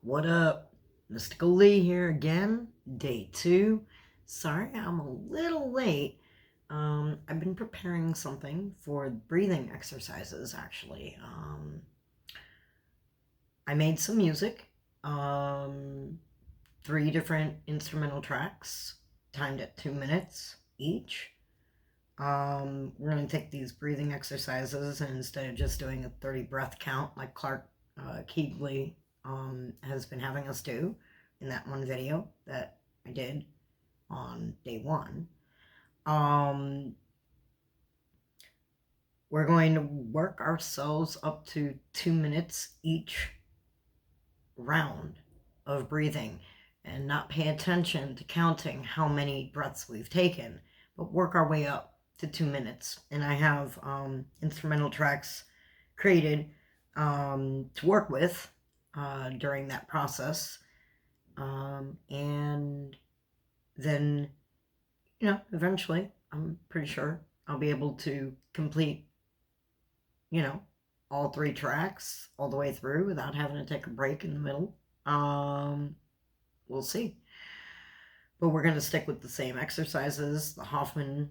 What up? Mystikal-Lee here again, day 2. Sorry I'm a little late. I've been preparing something for breathing exercises, actually. I made some music, 3 different instrumental tracks, timed at 2 minutes each. We're going to take these breathing exercises, and instead of just doing a 30 breath count like Clark Keegley has been having us do in that one video that I did on day 1. We're going to work ourselves up to 2 minutes each round of breathing and not pay attention to counting how many breaths we've taken, but work our way up to 2 minutes. And I have instrumental tracks created to work with during that process. And then, eventually, I'm pretty sure I'll be able to complete, all 3 tracks all the way through without having to take a break in the middle. We'll see. But we're going to stick with the same exercises, the Hoffman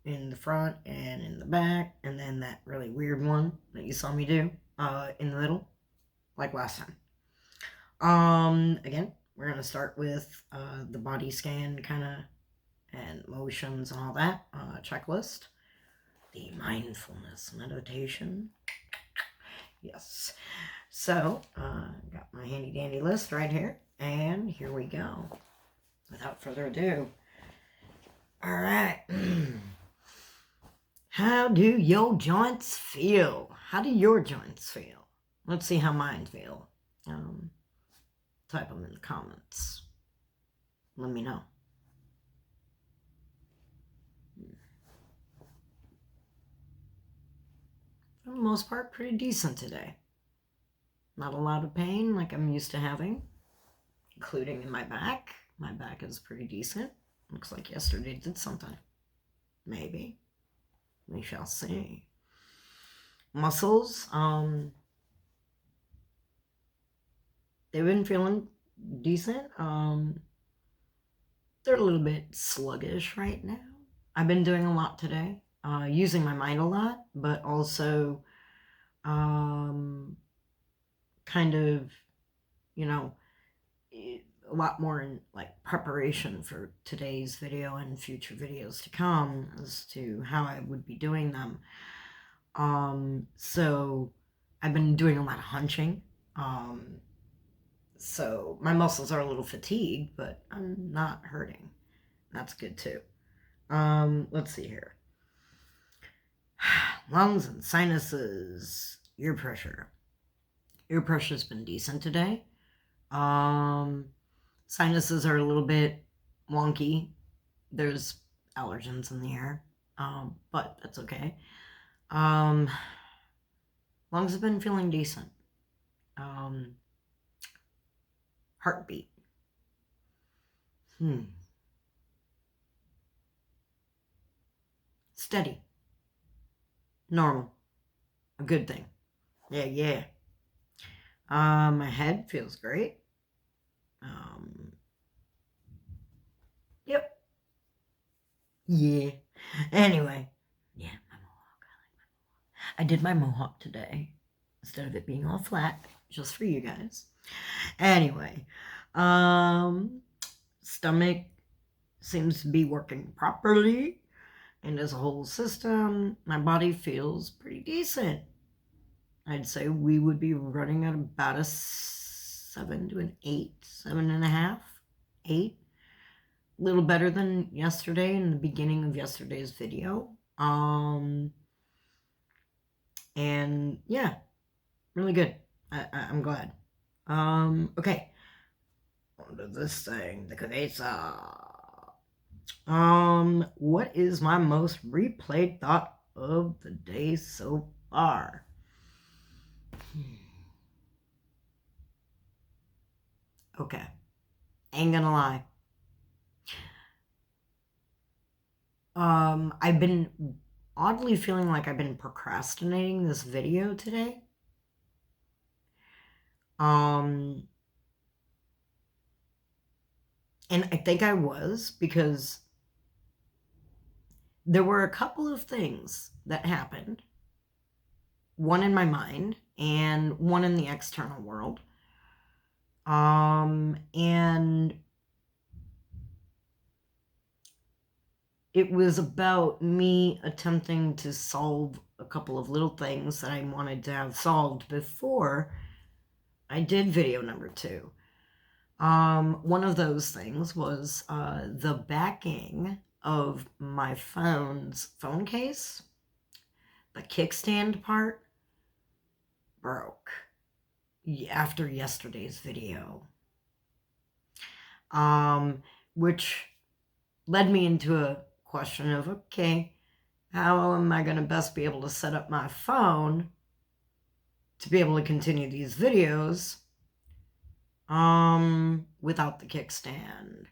in the front and in the back, and then that really weird one that you saw me do in the middle, like last time. Again, we're going to start with the body scan kind of and motions and all that checklist. The mindfulness meditation. Yes. So, got my handy dandy list right here, and here we go. Without further ado. All right. How do your joints feel? How do your joints feel? Let's see how mine feel. Type them in the comments. Let me know. For the most part, pretty decent today. Not a lot of pain like I'm used to having, including in my back. My back is pretty decent. Looks like yesterday did something. Maybe. We shall see. Muscles, they've been feeling decent. They're a little bit sluggish right now. I've been doing a lot today, using my mind a lot, but also kind of, a lot more in like preparation for today's video and future videos to come as to how I would be doing them. So I've been doing a lot of hunching. So my muscles are a little fatigued, but I'm not hurting. That's good too. Let's see here. Lungs and sinuses, ear pressure. Ear pressure's been decent today. Sinuses are a little bit wonky. There's allergens in the air, but that's okay. Lungs have been feeling decent. Heartbeat. Steady. Normal. A good thing. Yeah. My head feels great. Yep. Yeah. Anyway. Yeah, my mohawk. I like my mohawk. I did my mohawk today instead of it being all flat, just for you guys. Anyway. Stomach seems to be working properly. And as a whole system, my body feels pretty decent. I'd say we would be running at about a 7 to an 8, 7.5, 8. A little better than yesterday in the beginning of yesterday's video. And yeah, really good. I'm glad. Okay. On to this thing, the cabeza. What is my most replayed thought of the day so far? Okay. Ain't gonna lie. I've been oddly feeling like I've been procrastinating this video today. And I think I was, because there were a couple of things that happened, one in my mind and one in the external world. And it was about me attempting to solve a couple of little things that I wanted to have solved before I did video number 2. One of those things was the backing of my phone's phone case, the kickstand part, broke after yesterday's video. Which led me into a question of, okay, how am I going to best be able to set up my phone to be able to continue these videos without the kickstand?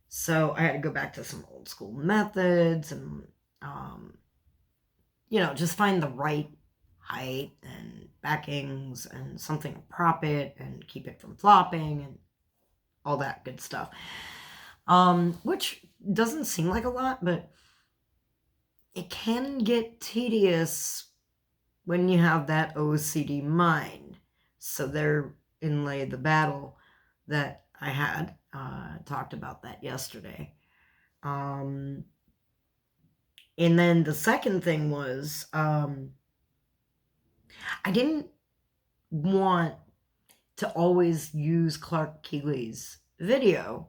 So I had to go back to some old school methods and, just find the right height and backings and something to prop it and keep it from flopping and all that good stuff. Which doesn't seem like a lot, but it can get tedious when you have that OCD mind. So therein lay the battle that I had. Talked about that yesterday. And then the second thing was, I didn't want to always use Clark Keeley's video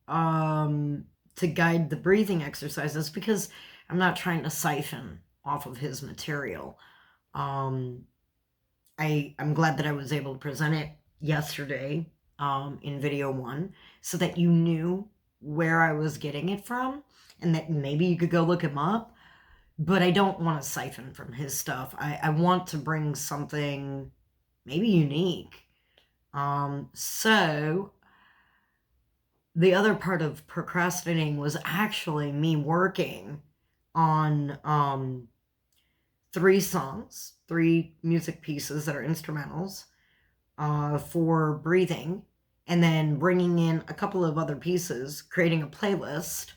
to guide the breathing exercises, because I'm not trying to siphon off of his material. I'm glad that I was able to present it yesterday in video 1, so that you knew where I was getting it from, and that maybe you could go look him up. But I don't want to siphon from his stuff. I want to bring something maybe unique. So the other part of procrastinating was actually me working on 3 songs, 3 music pieces that are instrumentals for breathing, and then bringing in a couple of other pieces, creating a playlist,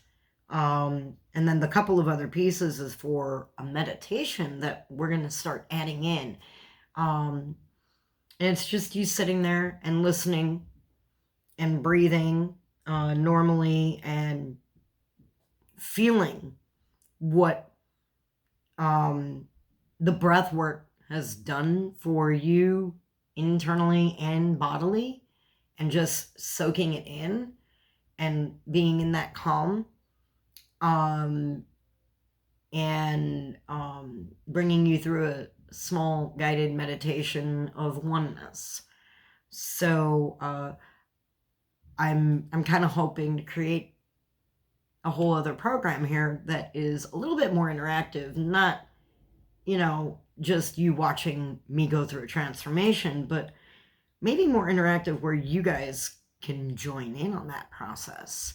and then the couple of other pieces is for a meditation that we're going to start adding in. And it's just you sitting there and listening and breathing normally and feeling what the breath work has done for you internally and bodily, and just soaking it in and being in that calm, and bringing you through a small guided meditation of oneness. So I'm kind of hoping to create a whole other program here that is a little bit more interactive, not, just you watching me go through a transformation, but maybe more interactive where you guys can join in on that process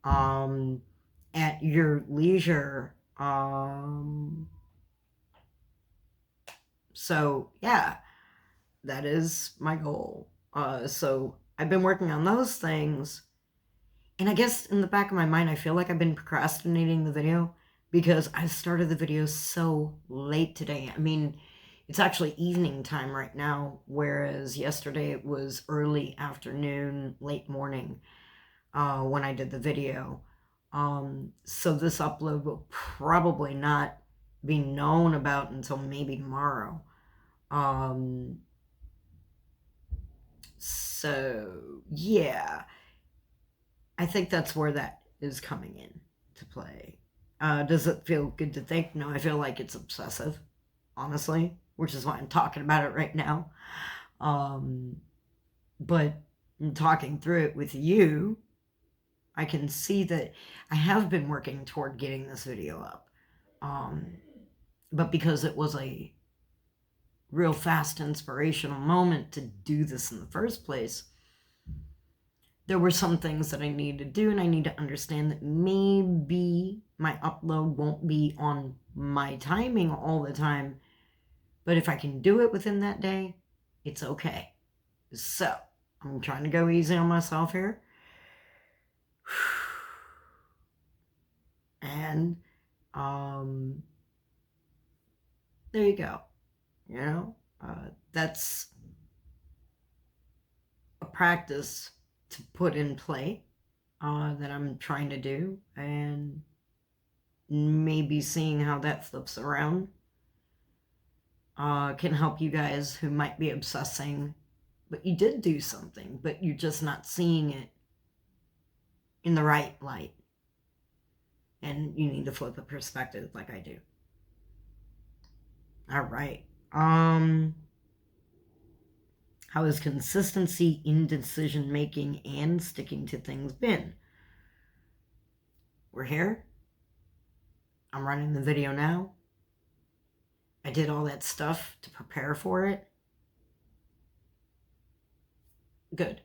at your leisure. So yeah, that is my goal. So I've been working on those things, and I guess in the back of my mind, I feel like I've been procrastinating the video because I started the video so late today. I mean, it's actually evening time right now, whereas yesterday it was early afternoon, late morning when I did the video. So this upload will probably not be known about until maybe tomorrow. So yeah, I think that's where that is coming in to play. Does it feel good to think? No, I feel like it's obsessive, honestly, which is why I'm talking about it right now. But in talking through it with you, I can see that I have been working toward getting this video up. But because it was a real fast inspirational moment to do this in the first place, there were some things that I need to do, and I need to understand that maybe my upload won't be on my timing all the time, but if I can do it within that day, it's okay. So I'm trying to go easy on myself here. And there you go. You know, that's a practice to put in play that I'm trying to do, and maybe seeing how that flips around can help you guys who might be obsessing, but you did do something, but you're just not seeing it in the right light. And you need to flip the perspective like I do. All right. How has consistency in decision making and sticking to things been? We're here. I'm running the video now. I did all that stuff to prepare for it. Good.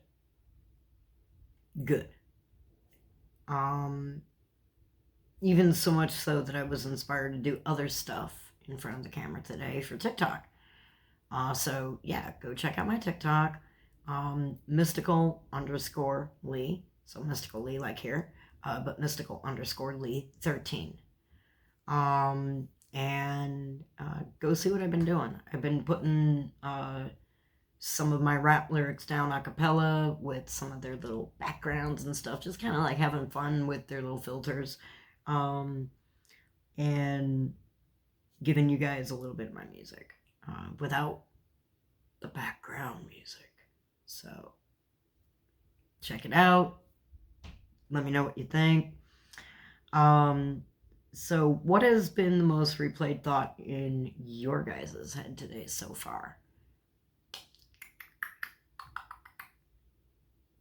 Good. Even so much so that I was inspired to do other stuff in front of the camera today for TikTok. So yeah, go check out my TikTok, Mystikal_Lee. So Mystikal-Lee like here, but Mystikal_Lee 13. And go see what I've been doing. I've been putting some of my rap lyrics down a cappella with some of their little backgrounds and stuff, just kind of like having fun with their little filters, and giving you guys a little bit of my music without the background music. So check it out. Let me know what you think. So what has been the most replayed thought in your guys' head today so far?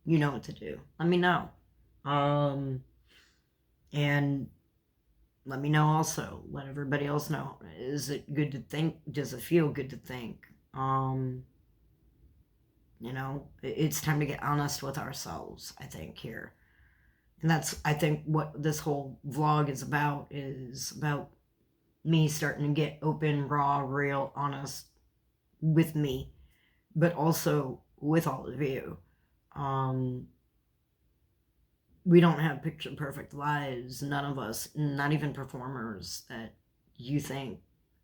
You know what to do. Let me know. And let me know also. Let everybody else know. Is it good to think? Does it feel good to think? You know, it's time to get honest with ourselves, I think, here. And that's, I think, what this whole vlog is about me starting to get open, raw, real, honest with me, but also with all of you. We don't have picture perfect lives. None of us, not even performers that you think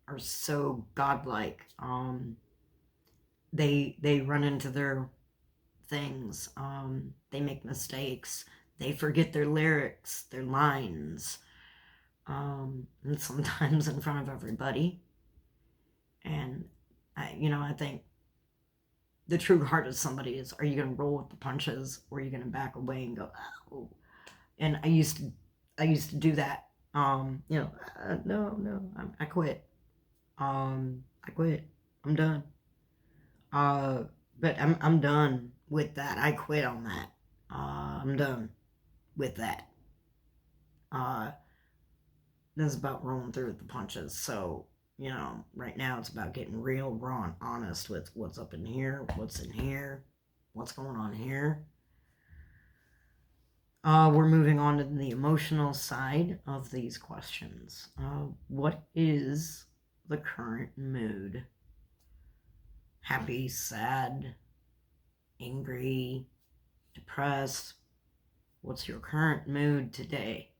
are so godlike. They run into their things. They make mistakes. They forget their lyrics, their lines, and sometimes in front of everybody. And I think the true heart of somebody is: are you going to roll with the punches, or are you going to back away and go, oh? And I used to do that. No, I quit. I quit. I'm done. But I'm done with that. I quit on that. I'm done with that. This is about rolling through with the punches. So, right now it's about getting real, raw, and honest with what's up in here, what's in here, what's going on here. We're moving on to the emotional side of these questions. What is the current mood? Happy, sad, angry, depressed? What's your current mood today?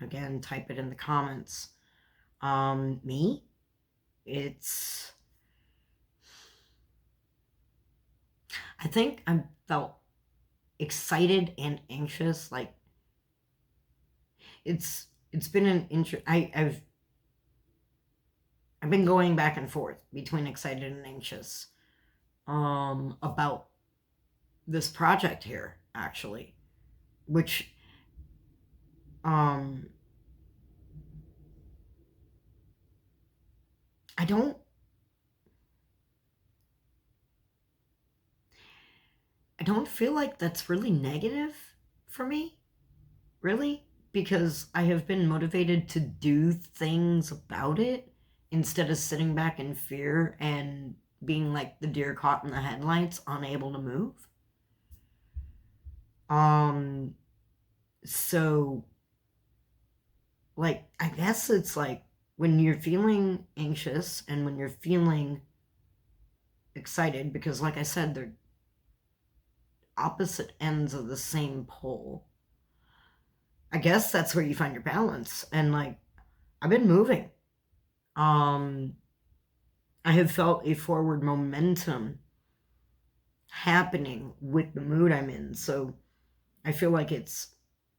Again, type it in the comments. Me? I think I felt excited and anxious. Like, it's been an I've been going back and forth between excited and anxious about this project here, actually, which I don't feel like that's really negative for me, really, because I have been motivated to do things about it instead of sitting back in fear and being like the deer caught in the headlights, unable to move. So, like, I guess it's like when you're feeling anxious and when you're feeling excited, because like I said, opposite ends of the same pole. I guess that's where you find your balance. And like, I've been moving. I have felt a forward momentum happening with the mood I'm in. So I feel like it's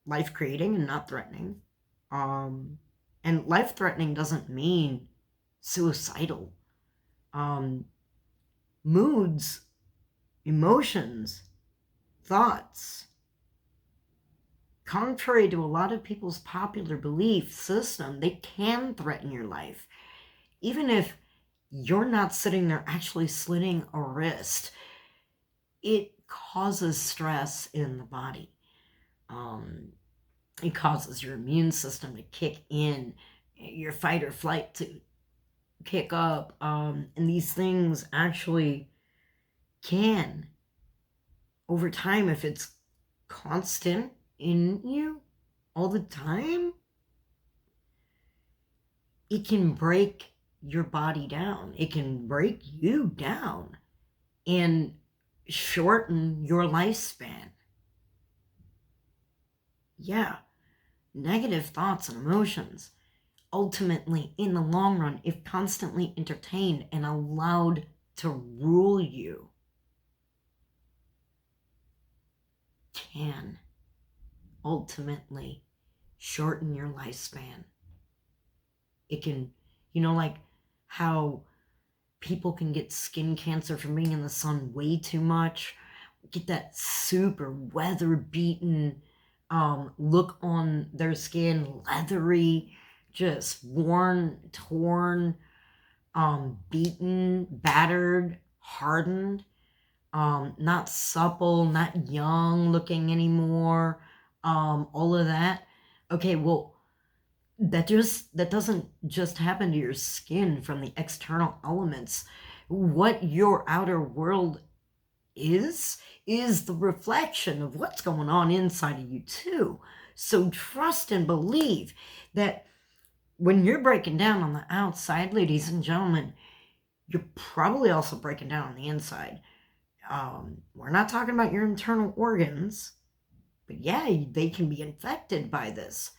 life creating and not threatening. And life threatening doesn't mean suicidal. Moods, emotions, thoughts, contrary to a lot of people's popular belief system, they can threaten your life. Even if you're not sitting there actually slitting a wrist, it causes stress in the body. It causes your immune system to kick in, your fight or flight to kick up. And these things actually can, over time, if it's constant in you all the time, it can break your body down. It can break you down and shorten your lifespan. Yeah, negative thoughts and emotions, ultimately, in the long run, if constantly entertained and allowed to rule you, can ultimately shorten your lifespan. It can, like how people can get skin cancer from being in the sun way too much, get that super weather beaten look on their skin, leathery, just worn, torn, beaten, battered, hardened, not supple, not young looking anymore, all of that. Okay, well, that doesn't just happen to your skin from the external elements. What your outer world is the reflection of what's going on inside of you too. So trust and believe that when you're breaking down on the outside, ladies and gentlemen, you're probably also breaking down on the inside. We're not talking about your internal organs, but yeah, they can be infected by this.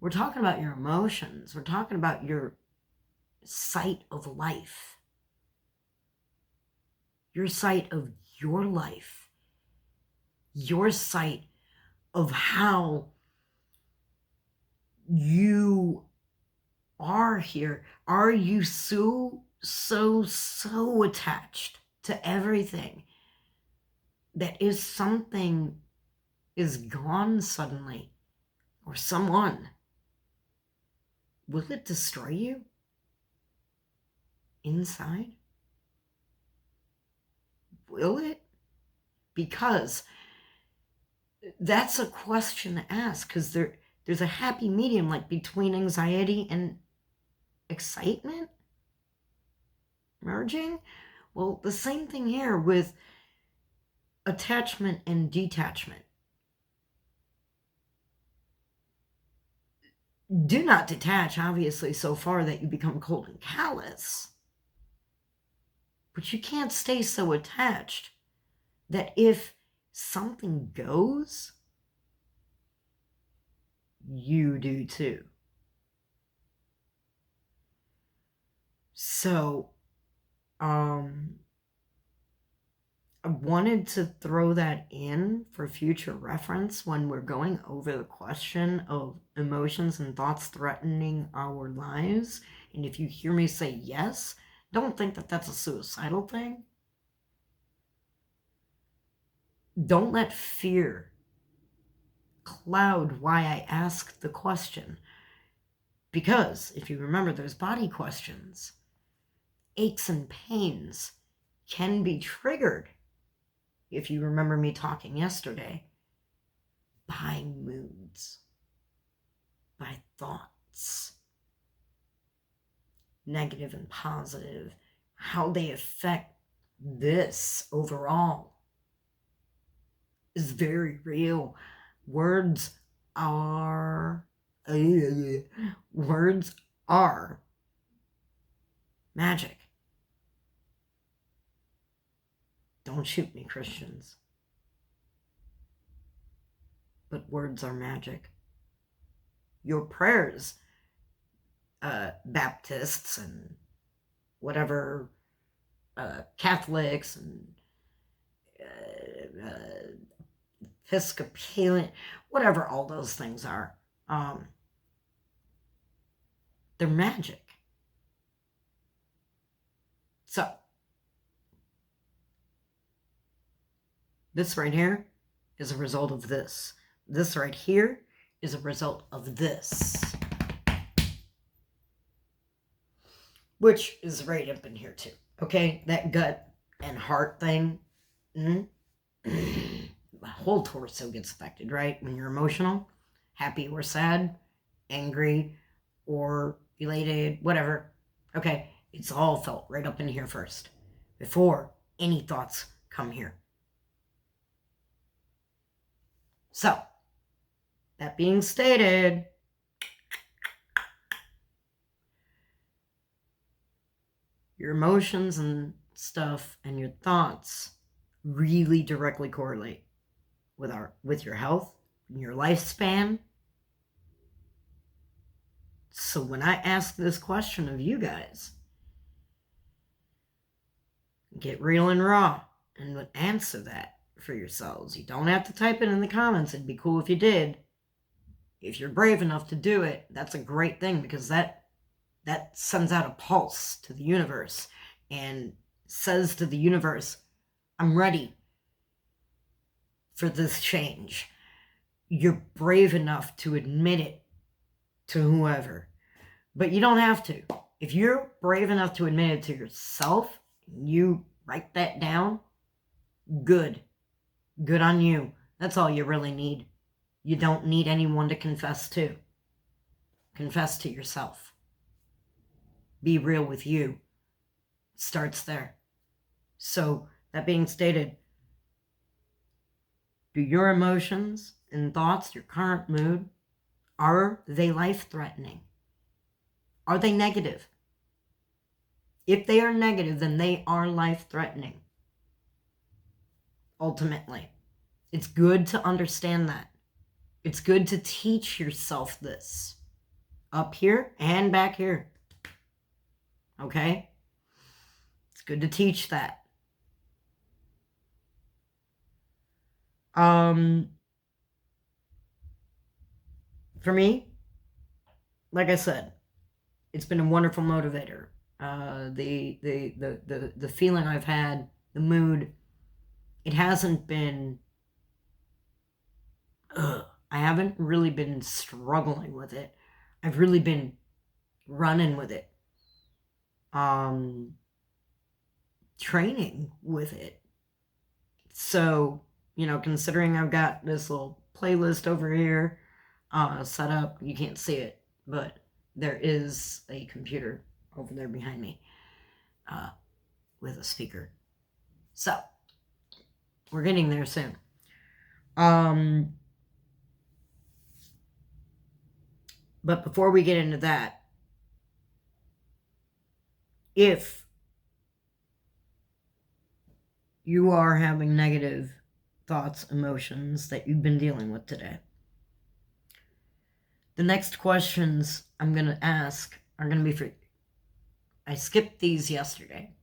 We're talking about your emotions. We're talking about your sight of life, your sight of your life, your sight of how you are here. Are you so attached to everything that if something is gone suddenly, or someone, will it destroy you inside? Will it? Because that's a question to ask, because there's a happy medium, like between anxiety and excitement merging. Well, the same thing here with attachment and detachment. Do not detach, obviously, so far that you become cold and callous. But you can't stay so attached that if something goes, you do too. So, I wanted to throw that in for future reference when we're going over the question of emotions and thoughts threatening our lives. And if you hear me say yes, don't think that that's a suicidal thing. Don't let fear cloud why I ask the question. Because if you remember those body questions, aches and pains can be triggered, if you remember me talking yesterday, by moods, by thoughts, negative and positive, how they affect this overall is very real. Words are magic. Don't shoot me, Christians. but words are magic. Your prayers, Baptists and whatever, Catholics and Episcopalian, whatever all those things are, they're magic. So, this right here is a result of this. This right here is a result of this. Which is right up in here too. Okay, that gut and heart thing. My whole torso gets affected, right? When you're emotional, happy or sad, angry or elated, whatever. Okay, it's all felt right up in here first before any thoughts come here. So, that being stated, your emotions and stuff and your thoughts really directly correlate with your health and your lifespan. So when I ask this question of you guys, get real and raw and answer that for yourselves. You don't have to type it in the comments. It'd be cool if you did. If you're brave enough to do it, that's a great thing, because that sends out a pulse to the universe and says to the universe, I'm ready for this change. You're brave enough to admit it to whoever. But you don't have to. If you're brave enough to admit it to yourself, you write that down, good. Good on you. That's all you really need. You don't need anyone to confess to. Confess to yourself. Be real with you. It starts there. So, that being stated, do your emotions and thoughts, your current mood, are they life-threatening? Are they negative? If they are negative, then they are life-threatening. Ultimately. It's good to understand that. It's good to teach yourself this. Up here and back here. Okay? It's good to teach that. For me, like I said, it's been a wonderful motivator. The feeling I've had, the mood, it hasn't been, I haven't really been struggling with it. I've really been running with it. Training with it. So, considering I've got this little playlist over here set up, you can't see it, but there is a computer over there behind me with a speaker. So, we're getting there soon. But before we get into that, if you are having negative thoughts, emotions that you've been dealing with today, the next questions I'm going to ask are going to be for, I skipped these yesterday,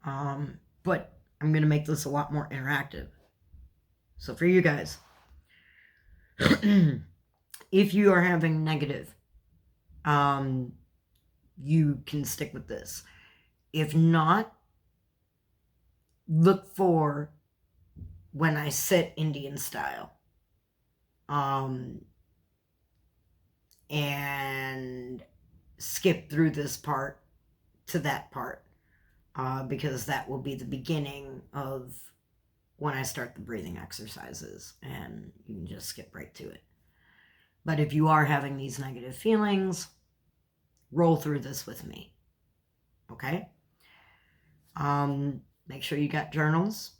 but I'm going to make this a lot more interactive. So for you guys, if you are having negative, you can stick with this. If not, look for when I sit Indian style. And skip through this part to that part, because that will be the beginning of when I start the breathing exercises, and you can just skip right to it. But if you are having these negative feelings, roll through this with me, okay? Make sure you got journals.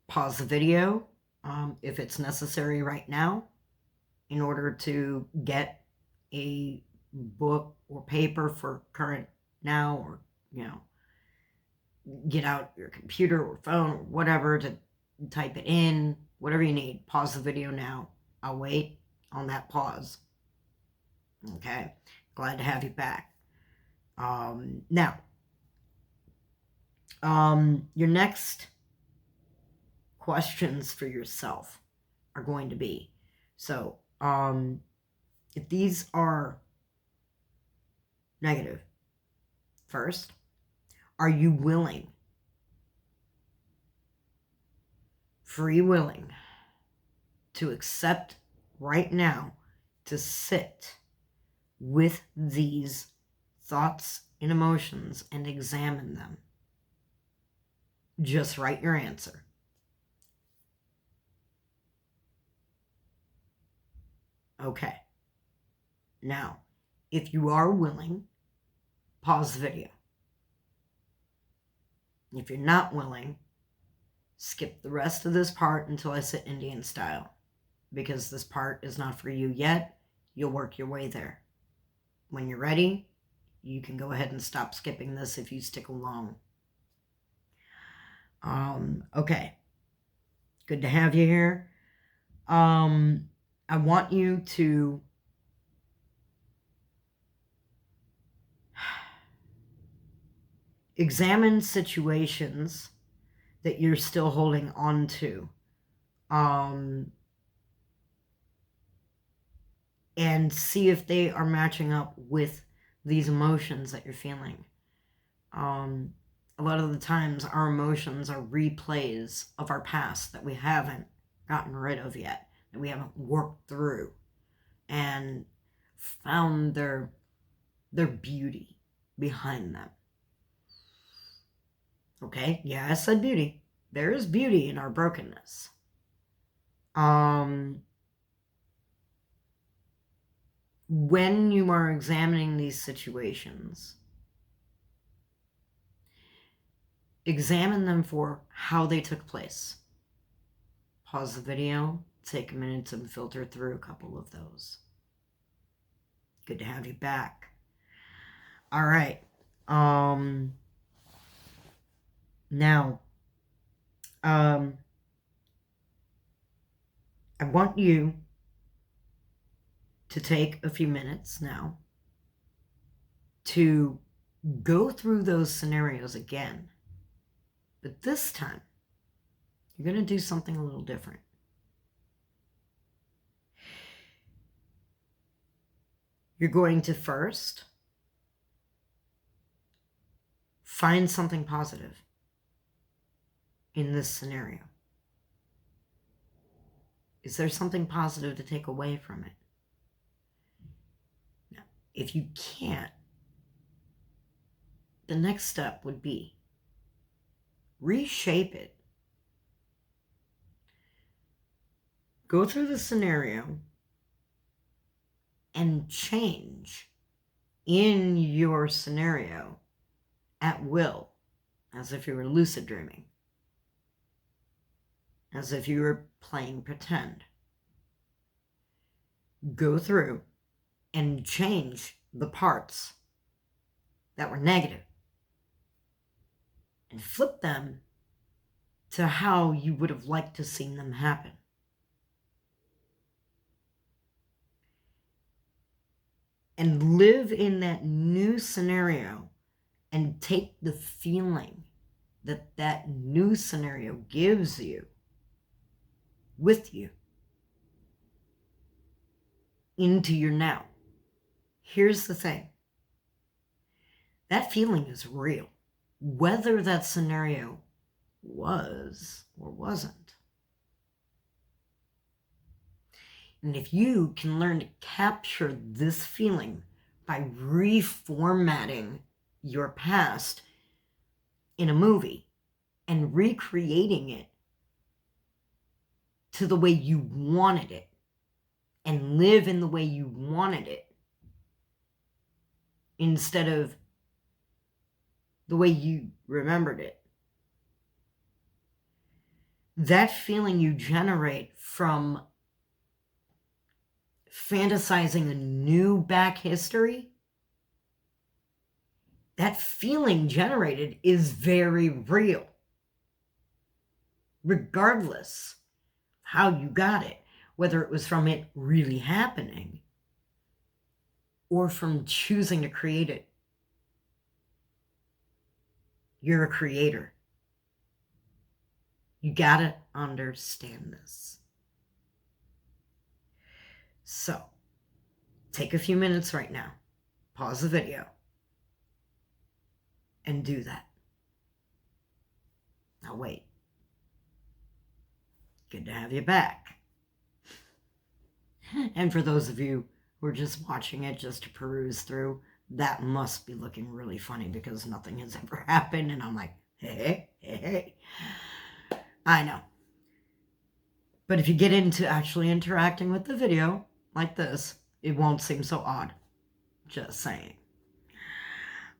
Pause the video if it's necessary right now in order to get a book or paper for current now, or get out your computer or phone or whatever to type it in, whatever you need. Pause the video now I'll wait on that pause. Okay, glad to have you back. Now, your next questions for yourself are going to be, so, if these are negative, first, are you willing, free willing, to accept right now to sit with these thoughts and emotions and examine them? Just write your answer. Okay. Now, if you are willing, pause the video. If you're not willing, skip the rest of this part until I sit Indian style, because this part is not for you yet. You'll work your way there. When you're ready, you can go ahead and stop skipping this if you stick along. Okay. Good to have you here. I want you to examine situations that you're still holding on to. And see if they are matching up with these emotions that you're feeling. A lot of the times our emotions are replays of our past that we haven't gotten rid of yet, that we haven't worked through and found their beauty behind them. Okay, yeah, I said beauty. There is beauty in our brokenness. When you are examining these situations, examine them for how they took place. Pause the video, take a minute and filter through a couple of those. Good to have you back. All right. Now, I want you to take a few minutes now to go through those scenarios again. But this time, you're going to do something a little different. You're going to first find something positive in this scenario. Is there something positive to take away from it? Now, if you can't, the next step would be reshape it. Go through the scenario and change in your scenario at will, as if you were lucid dreaming, as if you were playing pretend. Go through and change the parts that were negative and flip them to how you would have liked to see them happen. And live in that new scenario and take the feeling that that new scenario gives you with you into your now. Here's the thing. That feeling is real, whether that scenario was or wasn't. And if you can learn to capture this feeling by reformatting your past in a movie and recreating it to the way you wanted it and live in the way you wanted it instead of the way you remembered it, that feeling you generate from fantasizing a new back history, that feeling generated is very real, regardless how you got it, whether it was from it really happening or from choosing to create it. You're a creator. You gotta understand this. So, take a few minutes right now, pause the video, and do that. Now wait. Good to have you back. And for those of you who are just watching it just to peruse through, that must be looking really funny because nothing has ever happened. And I'm like, hey. I know. But if you get into actually interacting with the video like this, it won't seem so odd. Just saying.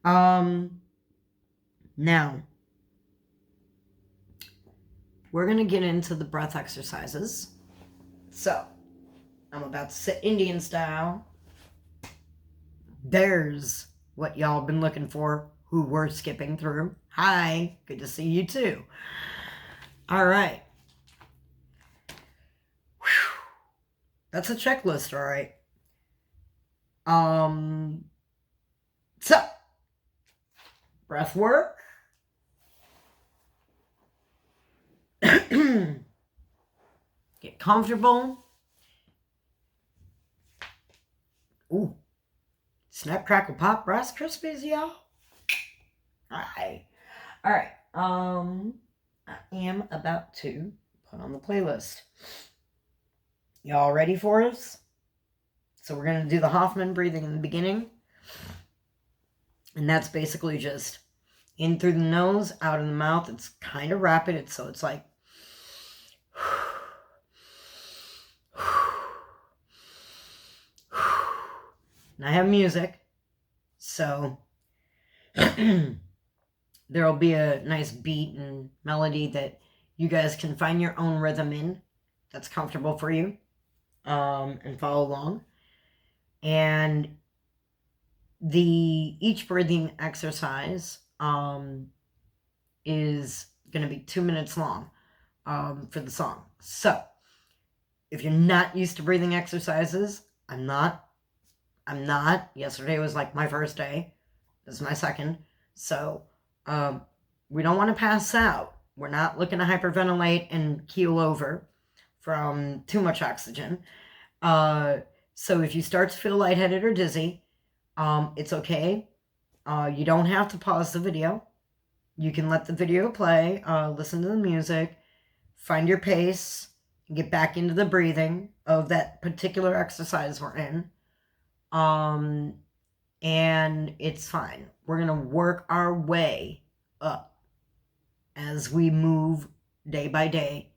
Now, we're going to get into the breath exercises. So, I'm about to sit Indian style. There's what y'all been looking for, who we're skipping through. Hi, good to see you too. All right. Whew. That's a checklist, all right. So, breath work. Get comfortable. Ooh. Snap, crackle, pop, Rice Krispies, y'all. Alright. Alright. I am about to put on the playlist. Y'all ready for us? So we're going to do the Hoffman breathing in the beginning. And that's basically just in through the nose, out of the mouth. It's kind of rapid, so it's like and I have music, so there'll be a nice beat and melody that you guys can find your own rhythm in that's comfortable for you, and follow along. And each breathing exercise is going to be 2 minutes long for the song. So if you're not used to breathing exercises, I'm not. Yesterday was like my first day. This is my second. So we don't want to pass out. We're not looking to hyperventilate and keel over from too much oxygen. So if you start to feel lightheaded or dizzy, it's okay. You don't have to pause the video. You can let the video play, listen to the music, find your pace, and get back into the breathing of that particular exercise we're in. And it's fine. We're going to work our way up as we move day by day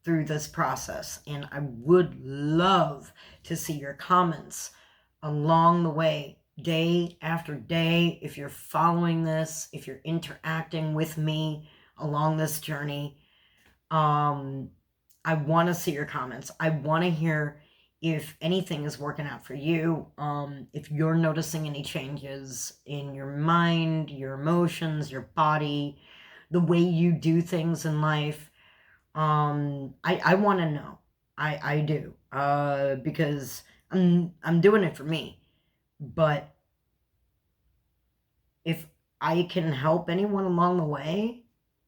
through this process. And I would love to see your comments along the way, day after day. If you're following this, if you're interacting with me along this journey, I want to see your comments. I want to hear if anything is working out for you, if you're noticing any changes in your mind, your emotions, your body, the way you do things in life. I want to know. I do, because I'm doing it for me. But if I can help anyone along the way,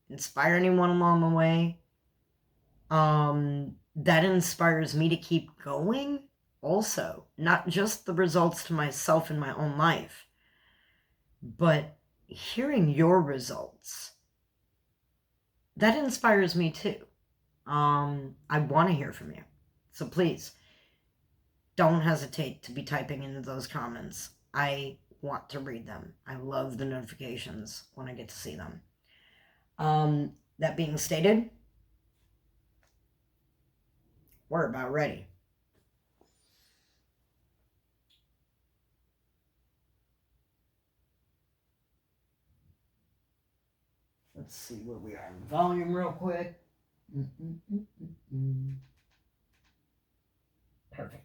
inspire anyone along the way, that inspires me to keep going also. Not just the results to myself in my own life, but hearing your results. That inspires me too. I want to hear from you. So please, don't hesitate to be typing into those comments. I want to read them. I love the notifications when I get to see them. That being stated, we're about ready. Let's see where we are in volume real quick. Perfect.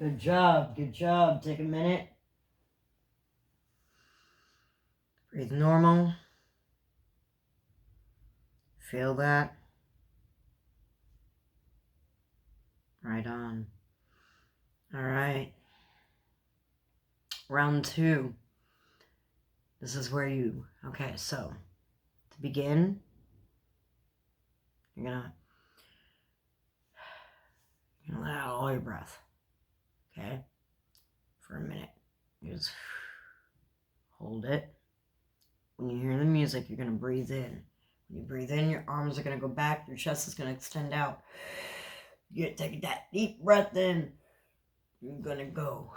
Good job. Good job. Take a minute. Breathe normal. Feel that. Right on. All right. Round 2. This is where you... Okay, so to begin, you're gonna let out all your breath. Okay? For a minute. You just hold it. When you hear the music, you're going to breathe in. When you breathe in, your arms are going to go back. Your chest is going to extend out. You're taking that deep breath in. You're going to go.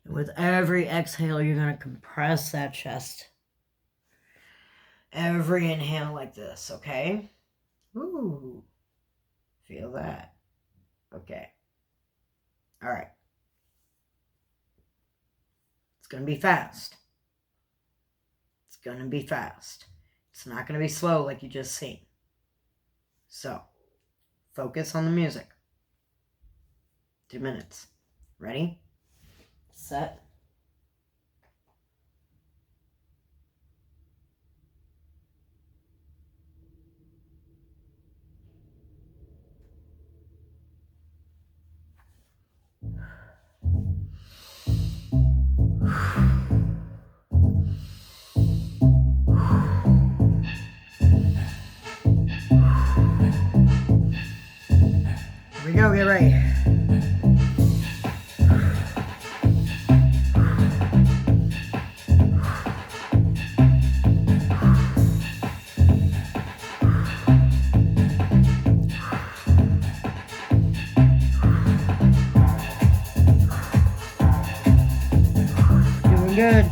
And with every exhale, you're going to compress that chest. Every inhale like this, okay? Ooh. Feel that. Okay. All right. It's going to be fast. It's going to be fast. It's not going to be slow like you just seen. So, focus on the music. 2 minutes. Ready? Set. Here we go, get ready. Doing good.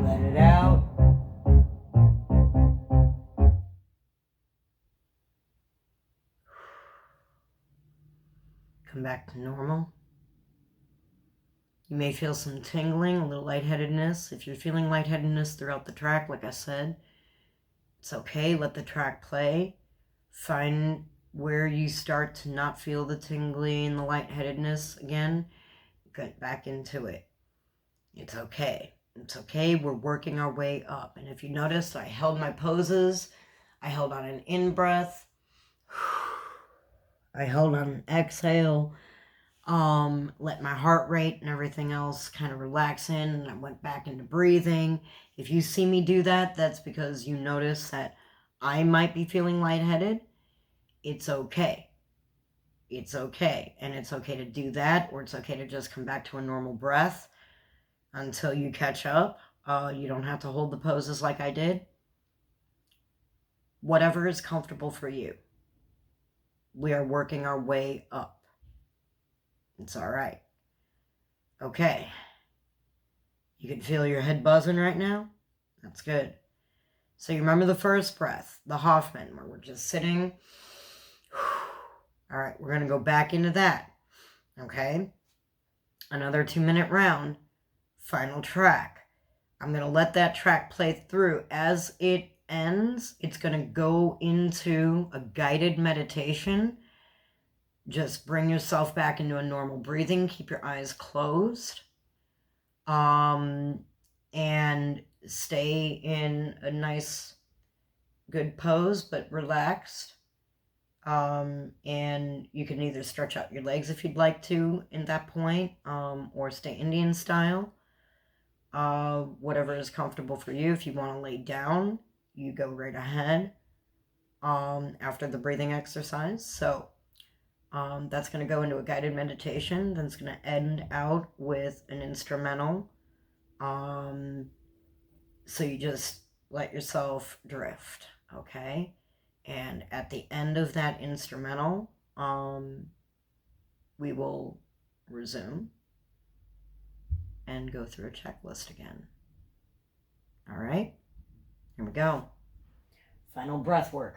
Let it out. Come back to normal. You may feel some tingling, a little lightheadedness. If you're feeling lightheadedness throughout the track, like I said, it's okay. Let the track play. Find where you start to not feel the tingling, the lightheadedness again. Get back into it. It's okay. It's okay. We're working our way up. And if you notice, I held my poses. I held on an in-breath. I held on an exhale. Let my heart rate and everything else kind of relax in, and I went back into breathing. If you see me do that, that's because you notice that I might be feeling lightheaded. It's okay. It's okay. And it's okay to do that, or it's okay to just come back to a normal breath until you catch up. You don't have to hold the poses like I did. Whatever is comfortable for you. We are working our way up. It's all right. Okay. You can feel your head buzzing right now? That's good. So you remember the first breath, the Hoffman, where we're just sitting. All right, we're going to go back into that. Okay? another 2-minute round, final track. I'm going to let that track play through. As it ends, it's going to go into a guided meditation. Just bring yourself back into a normal breathing. Keep your eyes closed. And stay in a nice, good pose, but relaxed. And you can either stretch out your legs if you'd like to at that point, or stay Indian style. Whatever is comfortable for you. If you want to lay down, you go right ahead after the breathing exercise. So that's going to go into a guided meditation. Then it's going to end out with an instrumental. So you just let yourself drift, okay? And at the end of that instrumental, we will resume and go through a checklist again. All right, here we go. Final breath work.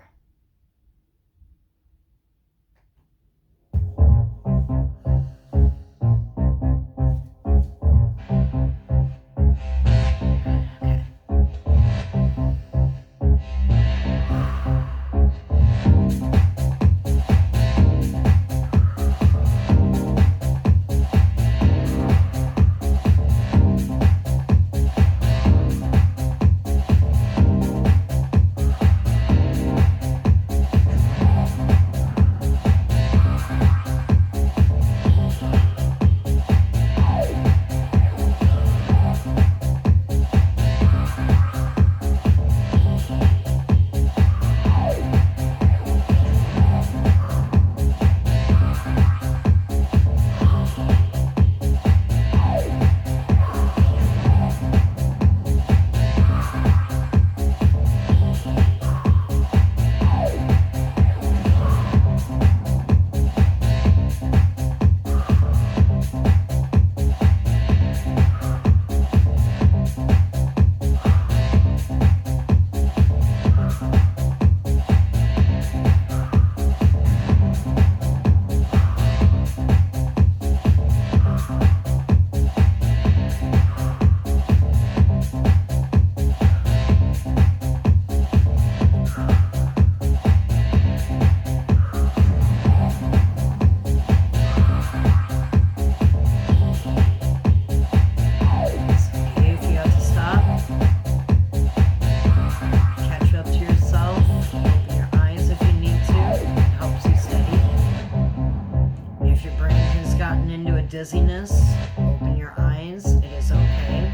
Dizziness, open your eyes, it is okay.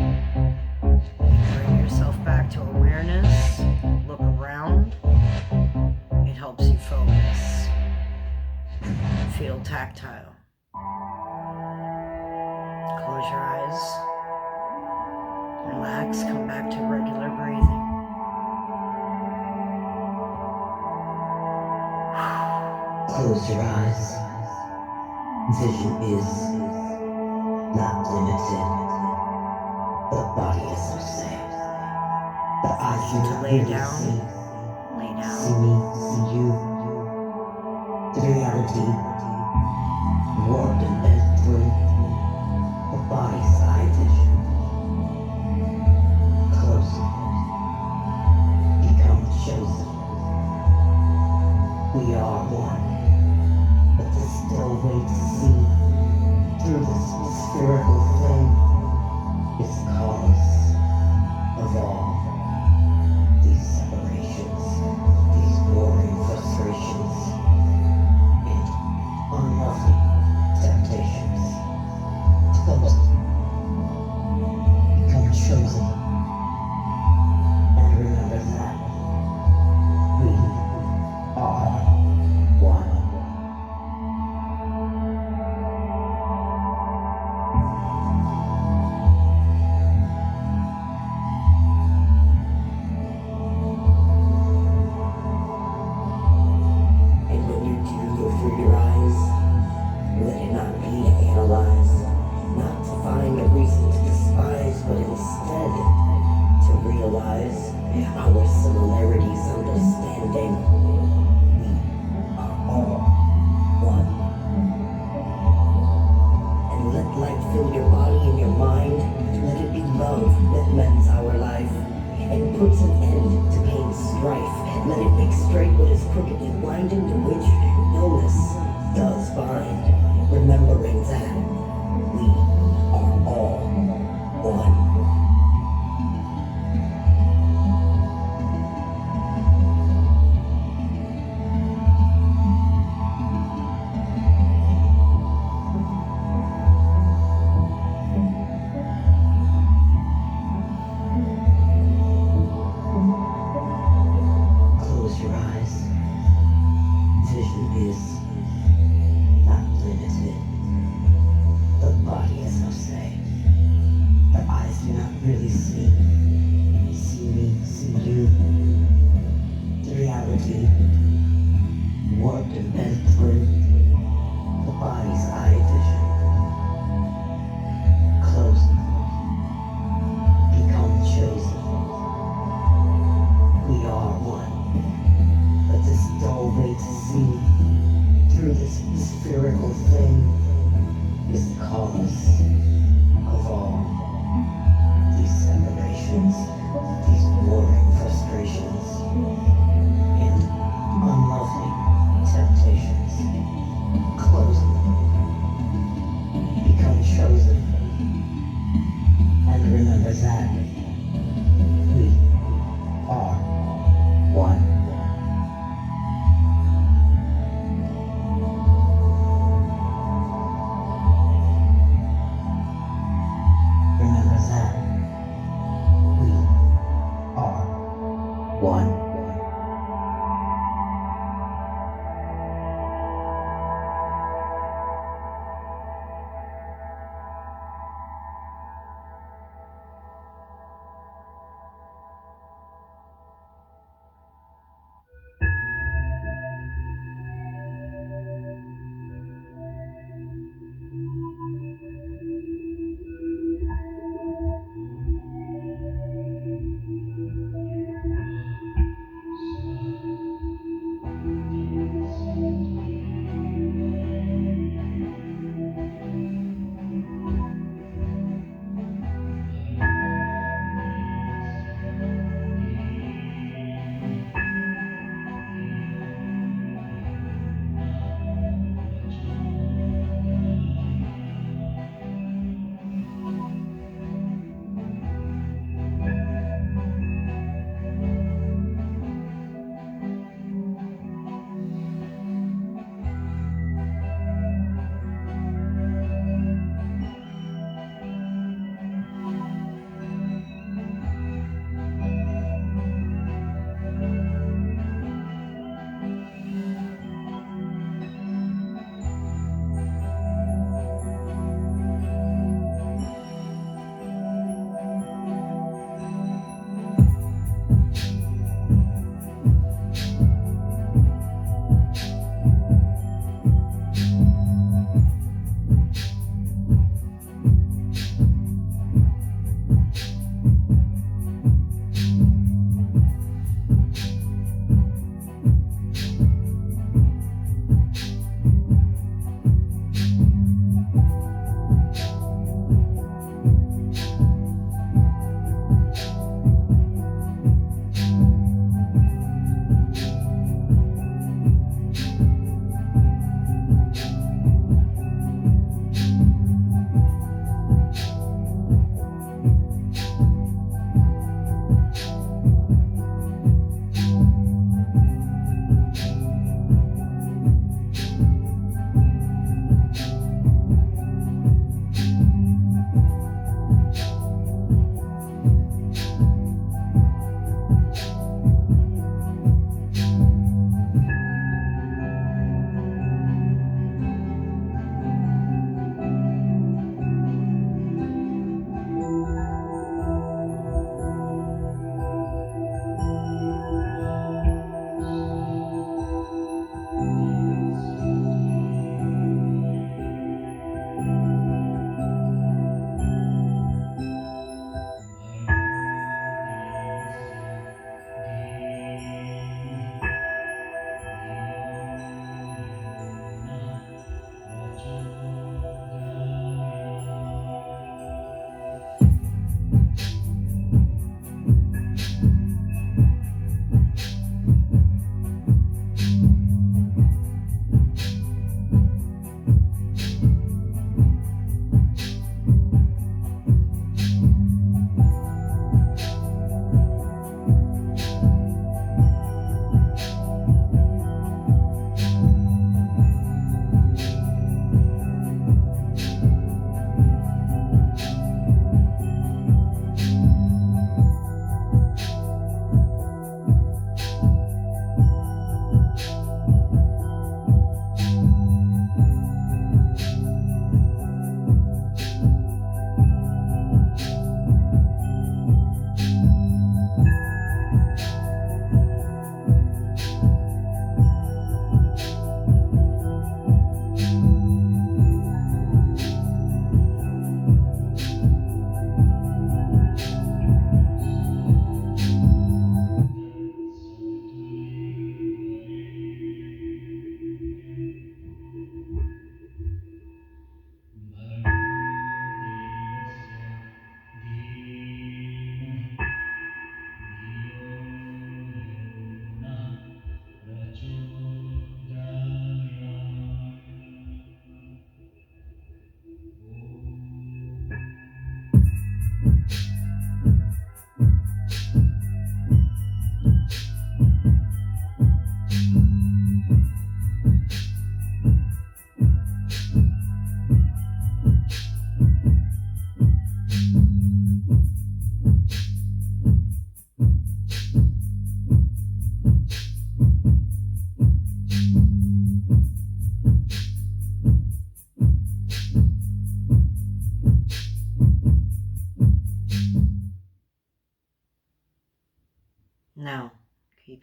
Bring yourself back to awareness, look around, it helps you focus. Feel tactile. Close your eyes, relax, come back to regular breathing. Close your eyes. Vision is not limited. The body is so safe. The eyes do not lay really down. see. Lay down. See me, see you. The reality warped and bent through the body's eye vision. Close it. Become chosen. We are one. But there's still a way to see through this spherical flame is the cause of all these separations, these warring frustrations, and unlovely temptations. Close. Become chosen. And remember that we are one. in your mind, let it be love that mends our life and puts an end to pain's strife. Let it make straight what is crookedly winding, to which illness does bind, remembering that we are all one. Close your eyes. Vision is not limited. The body, as I say. The eyes do not really see. See me, see you. The reality, warped and bent through the body's eye vision. Close them. Become chosen. We are one. But this dull way to see through this spherical thing is the cause of all these separations, these warring frustrations, and unlovely temptations. Close them. Become chosen. And remember that we are one. Remember that we are one.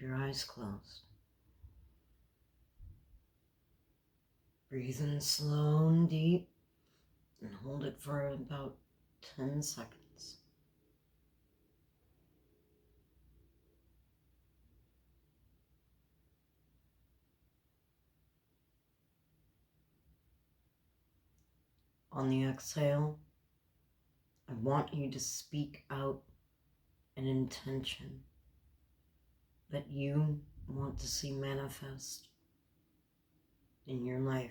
keep your eyes closed. Breathe in slow and deep and hold it for about 10 seconds. On the exhale, I want you to speak out an intention that you want to see manifest in your life.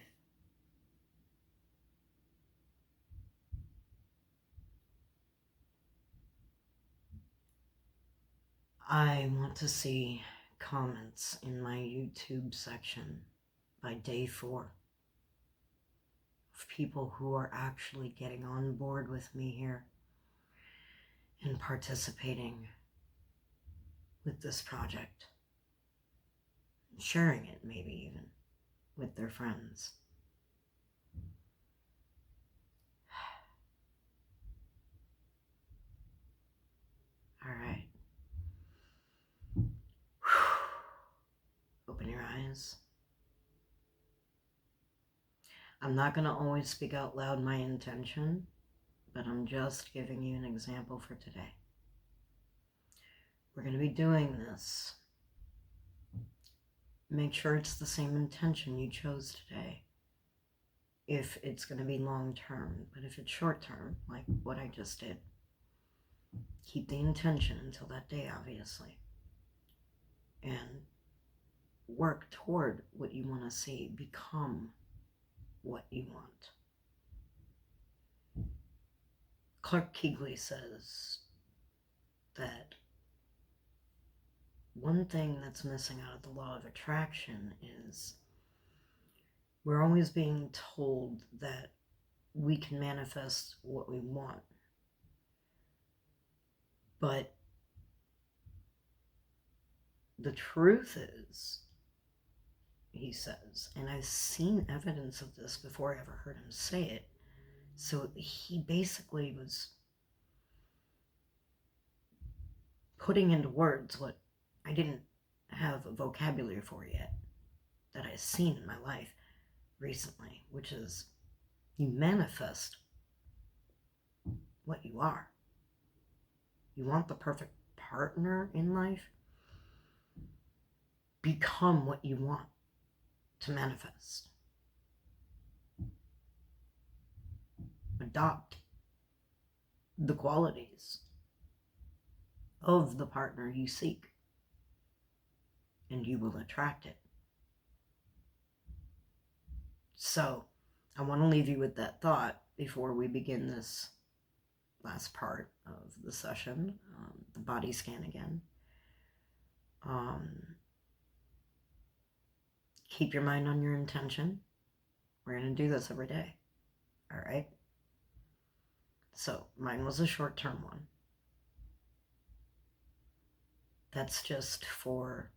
I want to see comments in my YouTube section by day 4 of people who are actually getting on board with me here and participating with this project, and sharing it maybe even with their friends. All right. Open your eyes. I'm not going to always speak out loud my intention, but I'm just giving you an example for today. We're going to be doing this. Make sure it's the same intention you chose today. If it's going to be long term, but if it's short term, like what I just did, keep the intention until that day, obviously. And work toward what you want to see. Become what you want. Clark Keegley says that one thing that's missing out of the law of attraction is we're always being told that we can manifest what we want. But the truth is, he says, and I've seen evidence of this before I ever heard him say it, so he basically was putting into words what I didn't have a vocabulary for yet, that I've seen in my life recently, which is you manifest what you are. You want the perfect partner in life? Become what you want to manifest. Adopt the qualities of the partner you seek, and you will attract it. So, I want to leave you with that thought before we begin this last part of the session, the body scan again. Keep your mind on your intention. We're going to do this every day. All right? So, mine was a short-term one. That's just for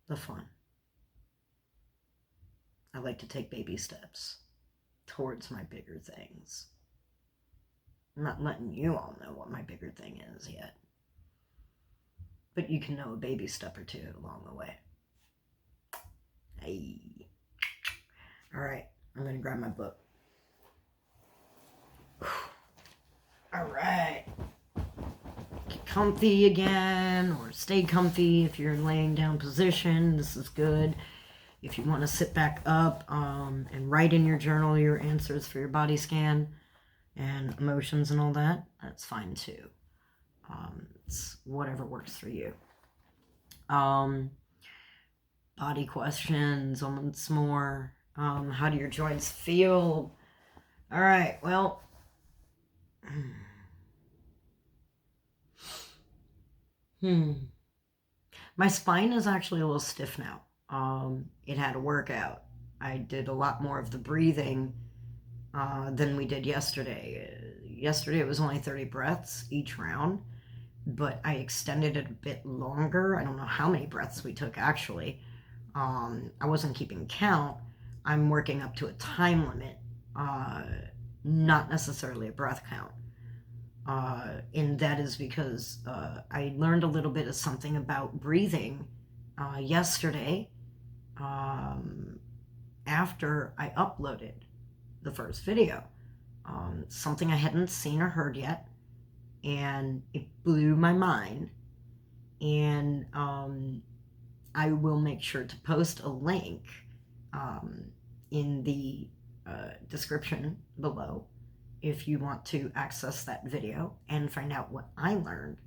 the fun. I like to take baby steps towards my bigger things. I'm not letting you all know what my bigger thing is yet. But you can know a baby step or two along the way. Hey. All right, I'm going to grab my book. All right. Get comfy again, or stay comfy if you're in laying down position. This is good. If you want to sit back up and write in your journal your answers for your body scan and emotions and all that, that's fine too. It's whatever works for you. Body questions once more. How do your joints feel? All right, well, my spine is actually a little stiff now. It had a workout. I did a lot more of the breathing than we did yesterday. Yesterday it was only 30 breaths each round, but I extended it a bit longer. I don't know how many breaths we took actually. I wasn't keeping count. I'm working up to a time limit, not necessarily a breath count. And that is because I learned a little bit of something about breathing yesterday, after I uploaded the first video. Something I hadn't seen or heard yet, and it blew my mind. And I will make sure to post a link in the description below if you want to access that video and find out what I learned.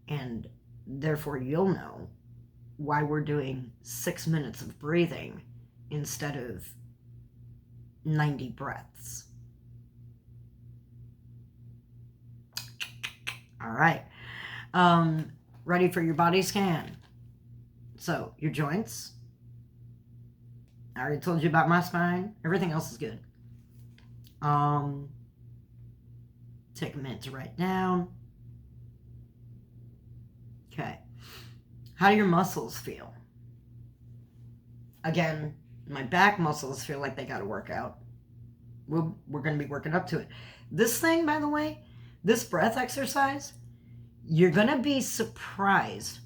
And therefore, you'll know why we're doing 6 minutes of breathing instead of 90 breaths. All right. Ready for your body scan? So, your joints. I already told you about my spine. Everything else is good. Take a minute to write down. Okay. How do your muscles feel? Again, my back muscles feel like they got to work out. We're going to be working up to it. This thing, by the way, this breath exercise, you're going to be surprised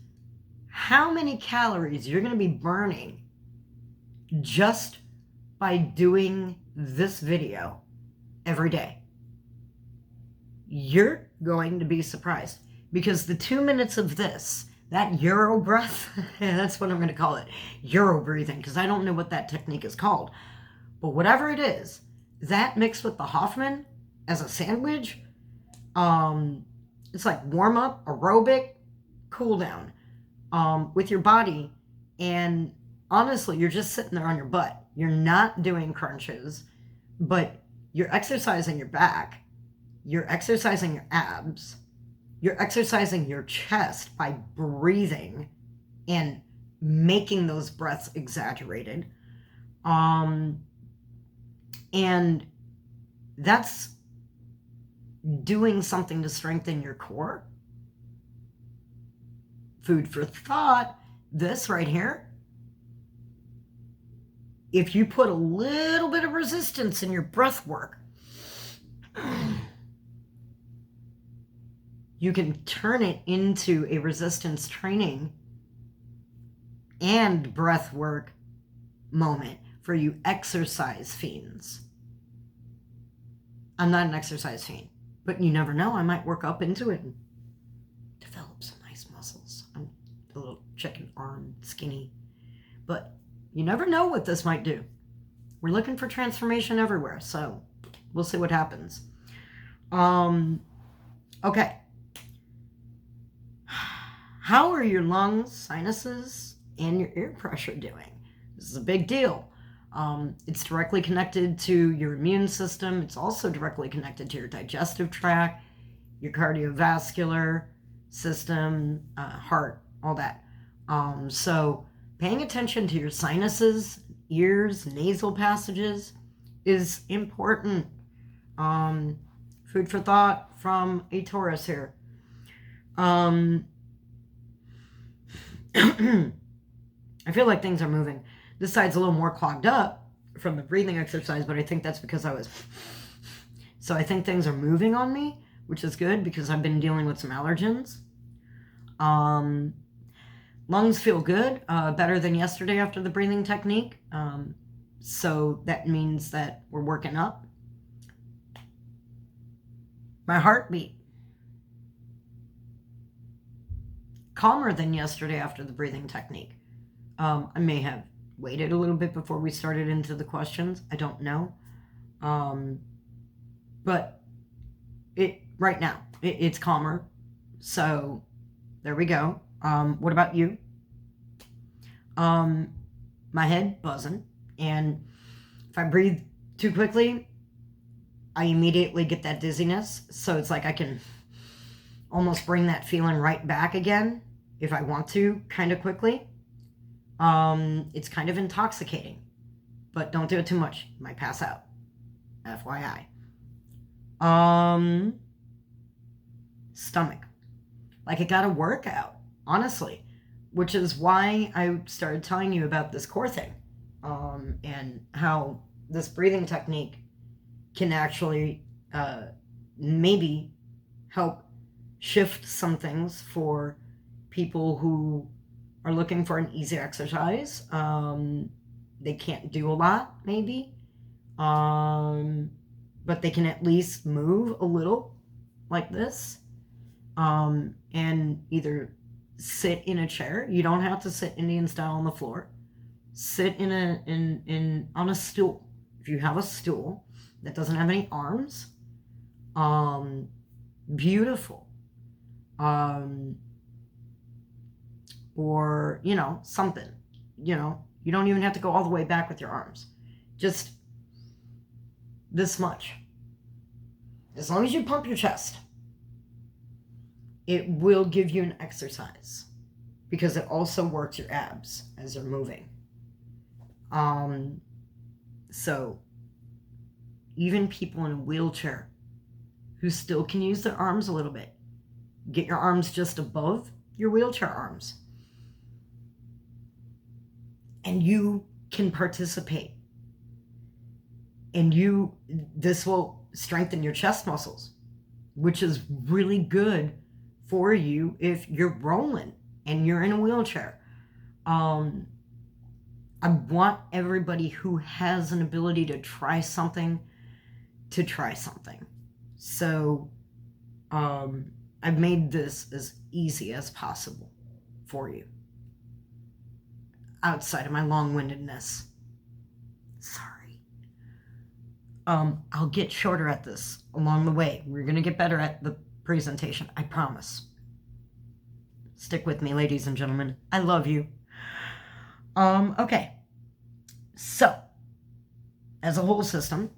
how many calories you're going to be burning just by doing this video every day. You're going to be surprised because the 2 minutes of this, that Euro breath, that's what I'm going to call it, Euro breathing, because I don't know what that technique is called. But whatever it is, that mixed with the Hoffman as a sandwich, it's like warm up, aerobic, cool down with your body. And honestly, you're just sitting there on your butt. You're not doing crunches, but you're exercising your back. You're exercising your abs. You're exercising your chest by breathing and making those breaths exaggerated. And that's doing something to strengthen your core. Food for thought, this right here. If you put a little bit of resistance in your breath work, you can turn it into a resistance training and breath work moment for you exercise fiends. I'm not an exercise fiend, but you never know. I might work up into it and develop some nice muscles. I'm a little chicken arm, skinny, but you never know what this might do. We're looking for transformation everywhere, so we'll see what happens. Okay. How are your lungs, sinuses, and your ear pressure doing? This is a big deal. It's directly connected to your immune system. It's also directly connected to your digestive tract, your cardiovascular system, heart, all that. So paying attention to your sinuses, ears, nasal passages is important. Food for thought from a Taurus here. I feel like things are moving. This side's a little more clogged up from the breathing exercise, but I think that's because so I think things are moving on me, which is good because I've been dealing with some allergens. Lungs feel good, better than yesterday after the breathing technique. So that means that we're working up. My heartbeat, calmer than yesterday after the breathing technique. I may have waited a little bit before we started into the questions. I don't know. But right now, it's calmer. So there we go. What about you? My head buzzing. And if I breathe too quickly, I immediately get that dizziness. So it's like I can almost bring that feeling right back again if I want to, kind of quickly. It's kind of intoxicating, but don't do it too much. You might pass out. FYI. Stomach. Like it got a workout, honestly, which is why I started telling you about this core thing, and how this breathing technique can actually maybe help shift some things for people who are looking for an easy exercise. They can't do a lot, maybe, but they can at least move a little like this, and either sit in a chair. You don't have to sit Indian style on the floor. Sit on a stool. If you have a stool that doesn't have any arms, beautiful. Or, something. You don't even have to go all the way back with your arms. Just this much. As long as you pump your chest, it will give you an exercise, because it also works your abs as you're moving. So even people in a wheelchair who still can use their arms a little bit, get your arms just above your wheelchair arms, and you can participate. And this will strengthen your chest muscles, which is really good for you if you're rolling and you're in a wheelchair. I want everybody who has an ability to try something to try something. So I've made this as easy as possible for you, outside of my long-windedness. Sorry. I'll get shorter at this along the way. We're going to get better at the presentation, I promise. Stick with me, ladies and gentlemen. I love you. Okay. So, as a whole system,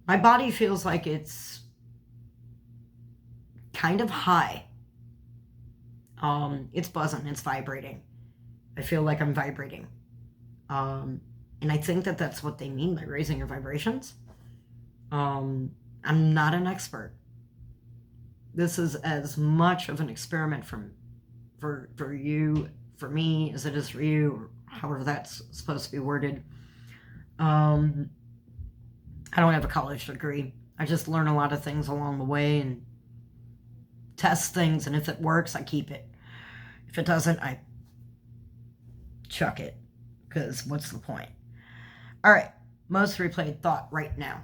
my body feels like it's kind of high. It's buzzing, it's vibrating. I feel like I'm vibrating. And I think that that's what they mean by raising your vibrations. I'm not an expert. This is as much of an experiment for you, for me, as it is for you, or however that's supposed to be worded. I don't have a college degree. I just learn a lot of things along the way and test things, and if it works, I keep it. If it doesn't, I chuck it, because what's the point? All right, most replayed thought right now.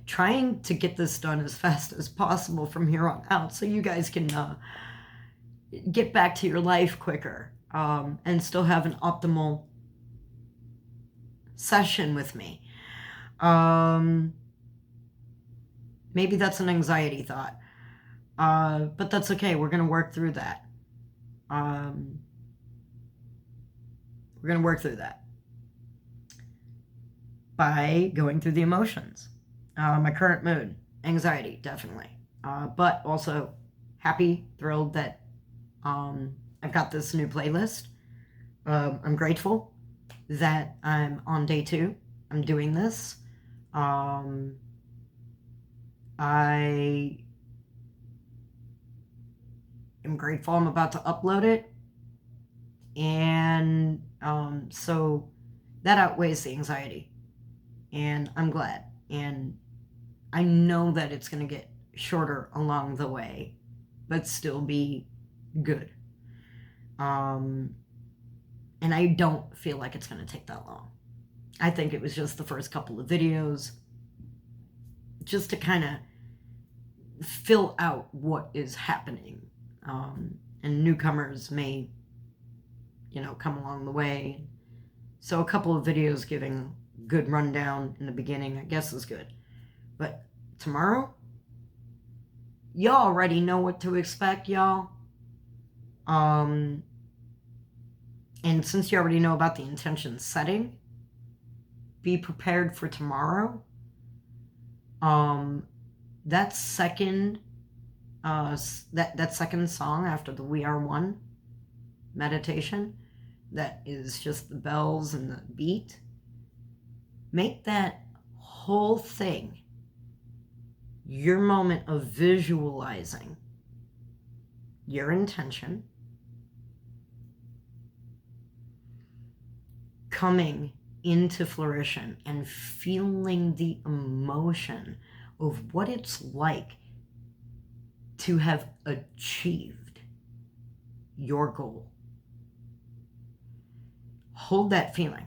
Trying to get this done as fast as possible from here on out so you guys can get back to your life quicker, and still have an optimal session with me. Maybe that's an anxiety thought, but that's okay. We're going to work through that. We're going to work through that by going through the emotions. My current mood, anxiety, definitely, but also happy, thrilled that I've got this new playlist. I'm grateful that I'm on day 2. I'm doing this. I am grateful I'm about to upload it. And so that outweighs the anxiety. And I'm glad. And I know that it's going to get shorter along the way, but still be good. And I don't feel like it's going to take that long. I think it was just the first couple of videos, just to kind of fill out what is happening. And newcomers may, come along the way. So a couple of videos giving good rundown in the beginning, I guess, is good. But tomorrow, y'all already know what to expect, y'all. And since you already know about the intention setting, be prepared for tomorrow. That second that second song after the We Are One meditation, that is just the bells and the beat, make that whole thing your moment of visualizing your intention coming into fruition and feeling the emotion of what it's like to have achieved your goal. Hold that feeling.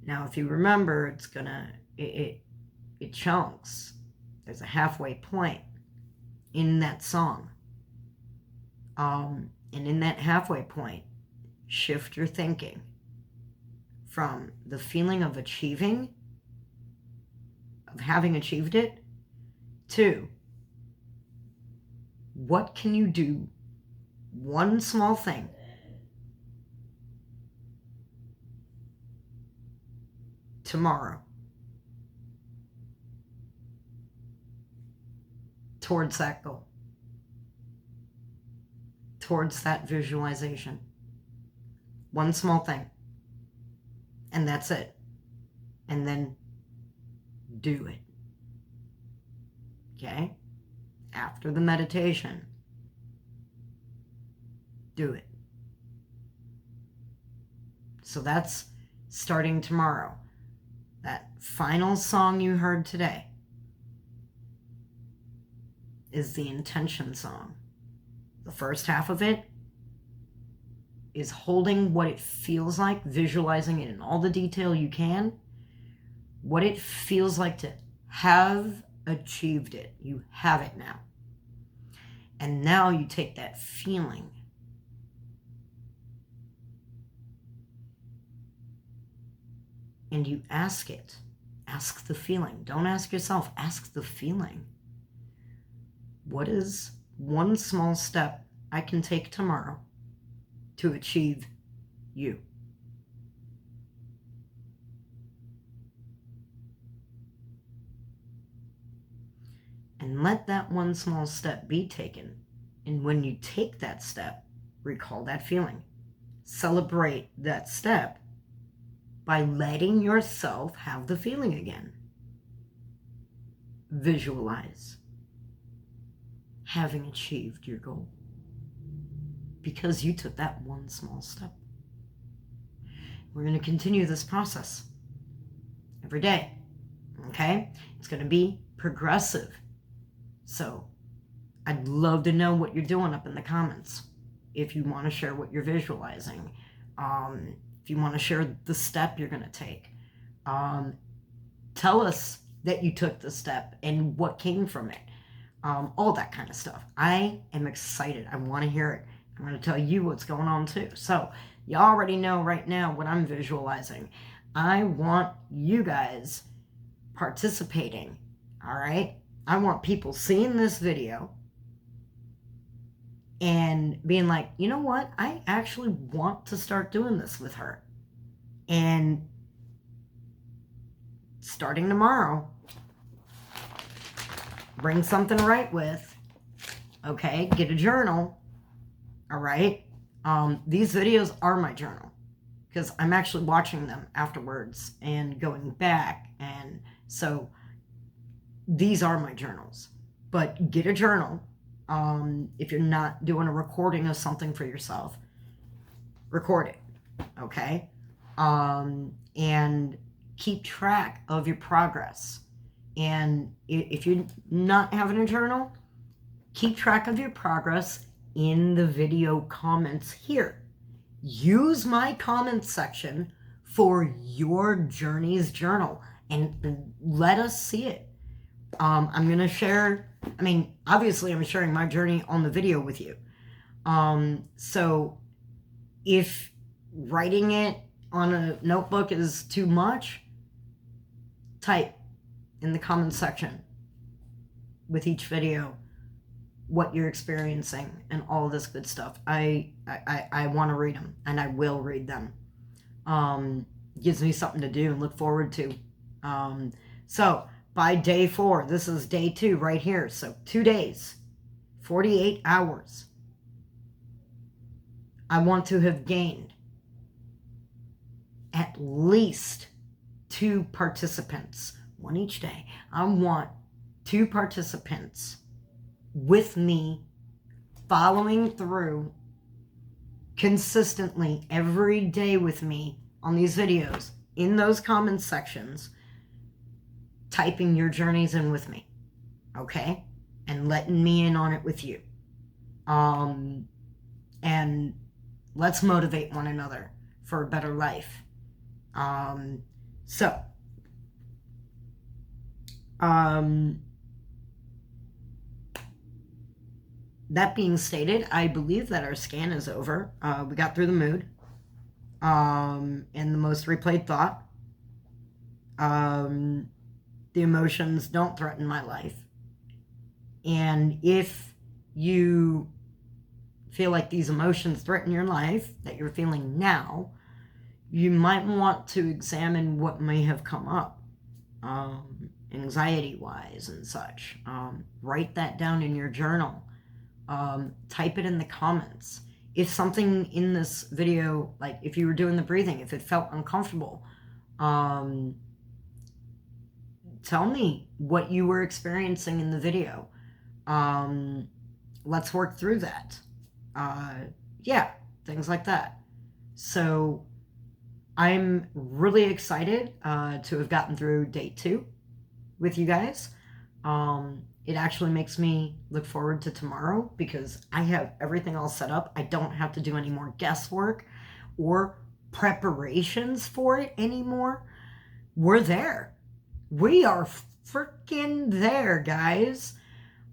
Now, if you remember, it chunks. There's a halfway point in that song. And in that halfway point, shift your thinking from the feeling of achieving, of having achieved it, to what can you do, one small thing, tomorrow towards that goal, towards that visualization. One small thing. And that's it. And then do it. Okay? After the meditation, do it. So that's starting tomorrow. That final song you heard today is the intention song. The first half of it is holding what it feels like, visualizing it in all the detail you can, what it feels like to have achieved it. You have it now. And now you take that feeling and you ask it. Ask the feeling. Don't ask yourself. Ask the feeling. What is one small step I can take tomorrow to achieve you? And let that one small step be taken. And when you take that step, recall that feeling. Celebrate that step by letting yourself have the feeling again. Visualize having achieved your goal because you took that one small step. We're going to continue this process every day, okay? It's going to be progressive. So I'd love to know what you're doing up in the comments. If you want to share what you're visualizing, if you want to share the step you're going to take, tell us that you took the step and what came from it. All that kind of stuff. I am excited. I want to hear it. I'm going to tell you what's going on too. So you already know right now what I'm visualizing. I want you guys participating. All right. I want people seeing this video and being like, you know what? I actually want to start doing this with her. And starting tomorrow, bring something to write with. Okay, get a journal. All right. These videos are my journal because I'm actually watching them afterwards and going back. And so these are my journals. But get a journal. If you're not doing a recording of something for yourself, record it. Okay. And keep track of your progress. And if you're not having a journal, keep track of your progress in the video comments here. Use my comments section for your journey's journal and let us see it. I'm going to share, obviously I'm sharing my journey on the video with you. So if writing it on a notebook is too much, type in the comments section with each video what you're experiencing and all this good stuff. I want to read them, and I will read them. Gives me something to do and look forward to. So by day 4, this is day 2 right here. So 2 days, 48 hours. I want to have gained at least 2 participants, one each day. I want 2 participants with me following through consistently every day with me on these videos, in those comments sections, typing your journeys in with me. okay? And letting me in on it with you. And let's motivate one another for a better life. So, that being stated, I believe that our scan is over. We got through the mood. And the most replayed thought. The emotions don't threaten my life. And if you feel like these emotions threaten your life that you're feeling now, you might want to examine what may have come up, anxiety-wise and such. Write that down in your journal. Type it in the comments. If something in this video, like if you were doing the breathing, if it felt uncomfortable, tell me what you were experiencing in the video. Let's work through that. Yeah, things like that. So I'm really excited to have gotten through day 2 with you guys. It actually makes me look forward to tomorrow because I have everything all set up. I don't have to do any more guesswork or preparations for it anymore. We're there. We are freaking there, guys.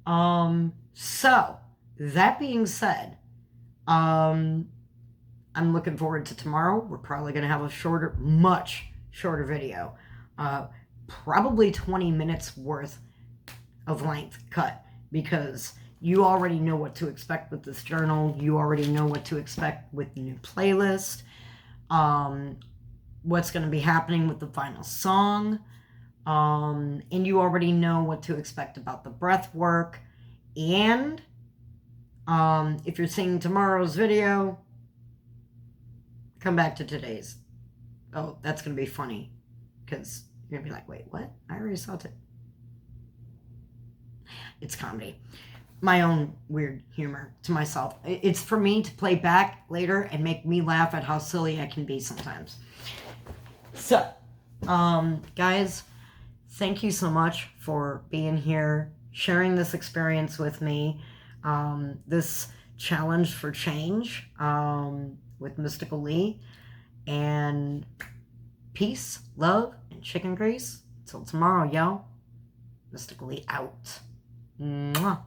So that being said, I'm looking forward to tomorrow. We're probably going to have a shorter, much shorter video. Probably 20 minutes worth of length cut because you already know what to expect with this journal. You already know what to expect with the new playlist. What's going to be happening with the final song. And you already know what to expect about the breath work. And if you're seeing tomorrow's video, come back to today's. Oh, that's going to be funny because you're going to be like, wait, what? I already saw it. It's comedy. My own weird humor to myself. It's for me to play back later and make me laugh at how silly I can be sometimes. So, guys, thank you so much for being here, sharing this experience with me, this challenge for change with Mystikal-Lee. And peace, love, and chicken grease. Till tomorrow, y'all. Mystikal-Lee out. Mwah.